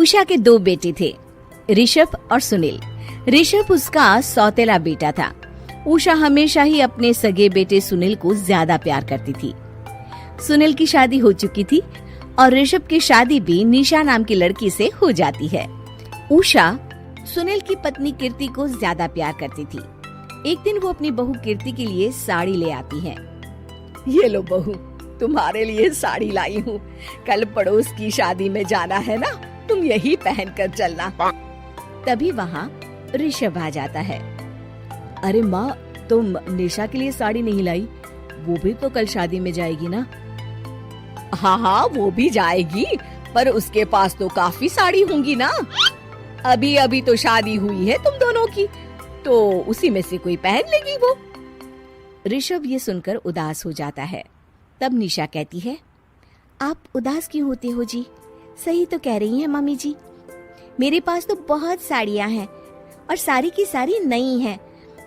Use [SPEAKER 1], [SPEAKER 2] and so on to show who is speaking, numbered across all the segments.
[SPEAKER 1] उषा के 2 बेटे थे, ऋषभ और सुनील। ऋषभ उसका सौतेला बेटा था। उषा हमेशा ही अपने सगे बेटे सुनील को ज्यादा प्यार करती थी। सुनील की शादी हो चुकी थी और ऋषभ की शादी भी निशा नाम की लड़की से हो जाती है। उषा सुनील की पत्नी कीर्ति को ज्यादा प्यार करती थी। एक दिन वो अपनी बहू कीर्ति के लिए साड़ी ले आती है।
[SPEAKER 2] ये लो बहू, तुम्हारे लिए साड़ी लाई हूँ। कल पड़ोस की शादी में जाना है ना, तुम यही पहन कर चलना।
[SPEAKER 1] तभी वहाँ ऋषभ आ जाता है।
[SPEAKER 2] अरे माँ, तुम निशा के लिए साड़ी नहीं लाई? वो भी तो कल शादी में जाएगी ना? हाँ हाँ, वो भी जाएगी, पर उसके पास तो काफी साड़ी होंगी ना। अभी अभी तो शादी हुई है तुम दोनों की, तो उसी में से कोई पहन लेगी वो।
[SPEAKER 1] ऋषभ ये सुनकर उदास हो जाता है। तब निशा कहती है, आप उदास क्यों होते हो जी? सही तो कह रही हैं मम्मी जी, मेरे पास तो बहुत साड़ियाँ हैं और सारी की सारी नई हैं।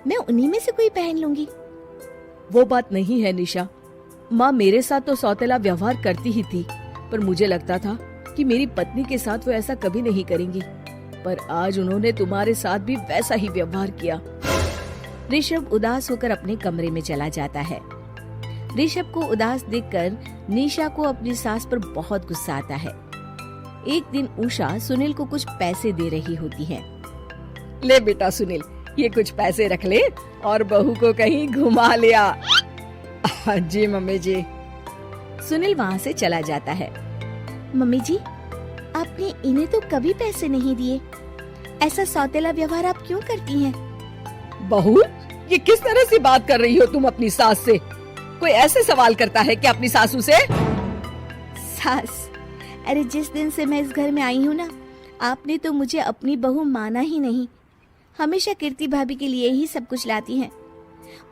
[SPEAKER 1] मैं उन्हीं में से कोई पहन लूंगी।
[SPEAKER 2] वो बात नहीं है निशा। माँ मेरे साथ तो सौतेला व्यवहार करती ही थी, पर मुझे लगता था कि मेरी पत्नी के साथ वो ऐसा कभी नहीं करेंगी, पर आज उन्होंने तुम्हारे साथ भी वैसा ही व्यवहार किया।
[SPEAKER 1] ऋषभ उदास होकर अपने कमरे में चला जाता है। ऋषभ को उदास देखकर निशा को अपनी सास पर बहुत गुस्सा आता है। एक दिन उषा सुनील को कुछ पैसे दे रही होती है।
[SPEAKER 2] ले बेटा सुनील, ये कुछ पैसे रख ले और बहू को कहीं घुमा ले आ। जी मम्मी जी।
[SPEAKER 1] सुनील वहाँ से चला जाता है। मम्मी जी, आपने इन्हें तो कभी पैसे नहीं दिए। ऐसा सौतेला व्यवहार आप क्यों करती हैं?
[SPEAKER 2] बहू, ये किस तरह से बात कर रही हो तुम अपनी सास से? कोई ऐसे सवाल करता है कि अपनी सासू से?
[SPEAKER 1] सास, अरे जिस दिन से मैं इस घर में आई हूँ ना, आपने तो मुझे अपनी बहू माना ही नहीं। हमेशा कीर्ति भाभी के लिए ही सब कुछ लाती हैं।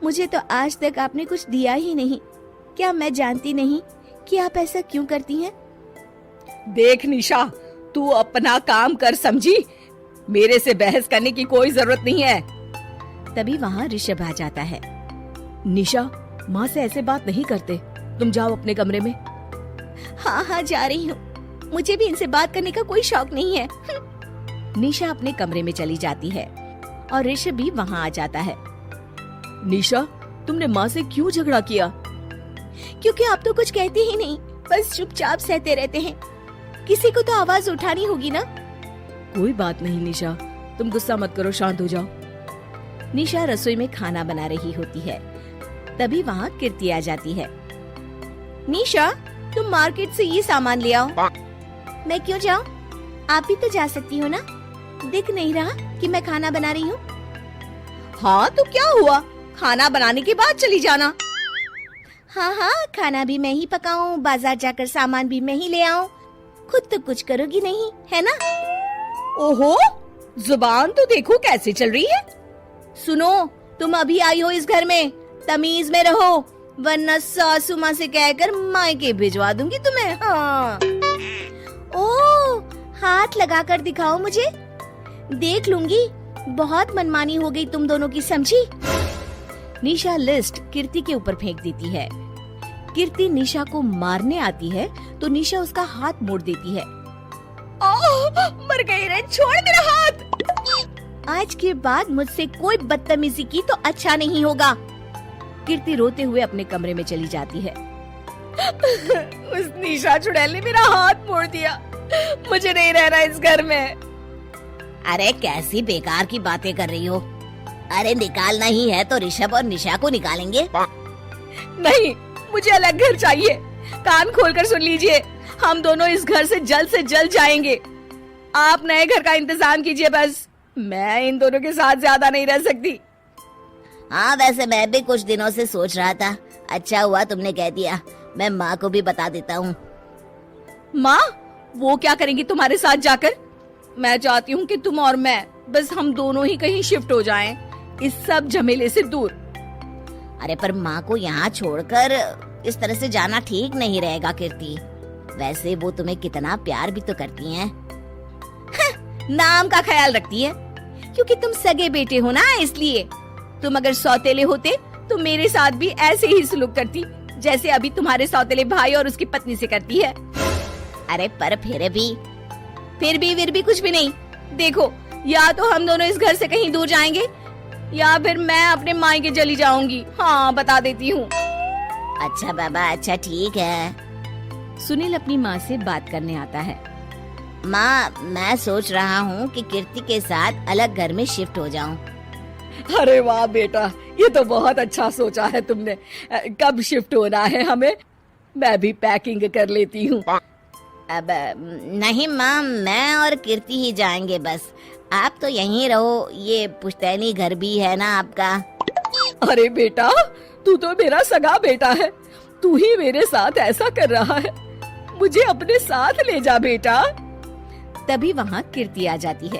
[SPEAKER 1] मुझे तो आज तक आपने कुछ दिया ही नहीं। क्या मैं जानती नहीं कि आप ऐसा क्यों करती हैं?
[SPEAKER 2] देख निशा, तू अपना काम कर, समझी? मेरे से बहस करने की कोई जरूरत नहीं है।
[SPEAKER 1] तभी वहाँ ऋषभ आ जाता है।
[SPEAKER 2] निशा, माँ से ऐसे बात नहीं करते। तुम जाओ अपने कमरे में।
[SPEAKER 1] हाँ हाँ, जा रही हूँ। मुझे भी इनसे बात करने का कोई शौक नहीं है। निशा अपने कमरे में चली जाती है और ऋषभ भी वहाँ आ जाता है।
[SPEAKER 2] निशा, तुमने माँ से क्यों झगड़ा किया?
[SPEAKER 1] क्योंकि आप तो कुछ कहते ही नहीं, बस चुपचाप सहते रहते हैं। किसी को तो आवाज उठानी होगी ना।
[SPEAKER 2] कोई बात नहीं निशा, तुम गुस्सा मत करो, शांत हो जाओ।
[SPEAKER 1] निशा रसोई में खाना बना रही होती है। तभी वहाँ कीर्ति आ जाती है। निशा, तुम मार्केट से ये सामान ले आओ। मैं क्यों जाऊँ? आप भी तो जा सकती हो ना। दिख नहीं रहा कि मैं खाना बना रही हूँ?
[SPEAKER 2] हाँ तो क्या हुआ, खाना बनाने के बाद चली जाना।
[SPEAKER 1] हाँ हाँ, खाना भी मैं ही पकाऊं, बाजार जाकर सामान भी मैं ही ले आऊं। खुद तो कुछ करोगी नहीं, है ना?
[SPEAKER 2] ओहो, जुबान तो देखो कैसे चल रही है।
[SPEAKER 1] सुनो, तुम अभी आई हो इस घर में, तमीज में रहो, वरना सासू माँ से कहकर मायके भिजवा दूंगी तुम्हें। हाँ। ओह, हाथ लगाकर दिखाओ मुझे, देख लूंगी। बहुत मनमानी हो गई तुम दोनों की, समझी? निशा लिस्ट कीर्ति के ऊपर फेंक देती है। कीर्ति निशा को मारने आती है तो निशा उसका हाथ मोड़ देती है।
[SPEAKER 2] मर गई रे, छोड़ मेरा हाथ।
[SPEAKER 1] आज के बाद मुझसे कोई बदतमीजी की तो अच्छा नहीं होगा। कीर्ति रोते हुए अपने कमरे में चली जाती है।
[SPEAKER 2] उस निशा चुड़ैल ने मेरा हाथ मोड़ दिया, मुझे नहीं रहना इस घर में।
[SPEAKER 1] अरे कैसी बेकार की बातें कर रही हो? अरे निकालना ही है तो ऋषभ और निशा को निकालेंगे।
[SPEAKER 2] नहीं, मुझे अलग घर चाहिए। कान खोलकर सुन लीजिए, हम दोनों इस घर से जल्द जाएंगे। आप नए घर का इंतजाम कीजिए बस। मैं इन दोनों के साथ ज्यादा नहीं रह सकती।
[SPEAKER 1] हाँ, वैसे मैं भी कुछ दिनों से सोच रहा था। अच्छा हुआ तुमने कह दिया, मैं माँ को भी बता देता हूँ।
[SPEAKER 2] माँ, वो क्या करेंगी तुम्हारे साथ जाकर? मैं चाहती हूँ कि तुम और मैं, बस हम दोनों ही कहीं शिफ्ट हो जाएं, इस सब झमेले से दूर।
[SPEAKER 1] अरे पर माँ को यहाँ छोड़कर इस तरह से जाना ठीक नहीं रहेगा कीर्ति। वैसे वो तुम्हें कितना प्यार भी तो करती हैं। नाम का ख्याल रखती है, क्योंकि तुम सगे बेटे हो ना, इसलिए। तुम अगर सौतेले होते तो मेरे साथ भी ऐसे ही सलूक करती, जैसे अभी तुम्हारे सौतेले भाई और उसकी पत्नी से करती है। अरे पर फिर भी फिर भी कुछ भी नहीं। देखो, या तो हम दोनों इस घर से कहीं दूर जाएंगे या फिर मैं अपने मायके चली जाऊंगी। हाँ, बता देती हूँ। अच्छा बाबा, अच्छा ठीक है।
[SPEAKER 2] सुनील अपनी माँ से बात करने आता है।
[SPEAKER 1] माँ, मैं सोच रहा हूँ कि कीर्ति के साथ अलग घर में शिफ्ट हो जाऊँ।
[SPEAKER 2] अरे वाह बेटा, ये तो बहुत अच्छा सोचा है तुमने। कब शिफ्ट होना है हमें? मैं भी पैकिंग कर लेती हूँ।
[SPEAKER 1] अब नहीं माँ, मैं और कीर्ति ही जाएंगे बस। आप तो यहीं रहो, ये पुश्तैनी घर भी है ना आपका।
[SPEAKER 2] अरे बेटा, तू तो मेरा सगा बेटा है, तू ही मेरे साथ ऐसा कर रहा है, मुझे अपने साथ ले जा बेटा। तभी वहाँ कीर्ति आ जाती है।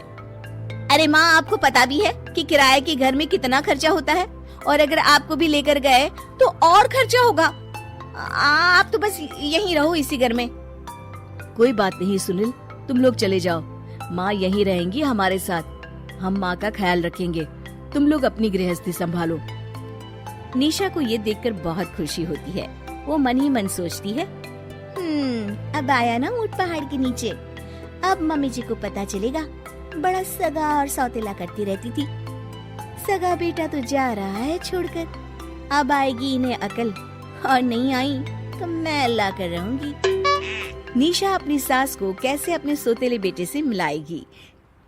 [SPEAKER 1] अरे माँ, आपको पता भी है कि किराए के घर में कितना खर्चा होता है, और अगर आपको भी लेकर गए तो और खर्चा होगा। आप तो बस यहीं रहो इसी घर में।
[SPEAKER 2] कोई बात नहीं सुनील, तुम लोग चले जाओ, माँ यहीं रहेंगी हमारे साथ, हम माँ का ख्याल रखेंगे, तुम लोग अपनी गृहस्थी संभालो। निशा को ये देखकर बहुत खुशी होती है। वो मन ही मन सोचती है,
[SPEAKER 1] अब आया ना ऊंट पहाड़ के नीचे, अब मम्मी जी को पता चलेगा। बड़ा सगा और सौतेला करती रहती थी, सगा बेटा तो जा रहा है छोड़कर, अब आएगी इन्हें अकल, और नहीं आई तो मैं अल्लाह कर रहूंगी।
[SPEAKER 2] निशा अपनी सास को कैसे अपने सौतेले बेटे से मिलाएगी,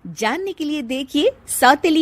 [SPEAKER 2] जानने के लिए देखिए सौतेली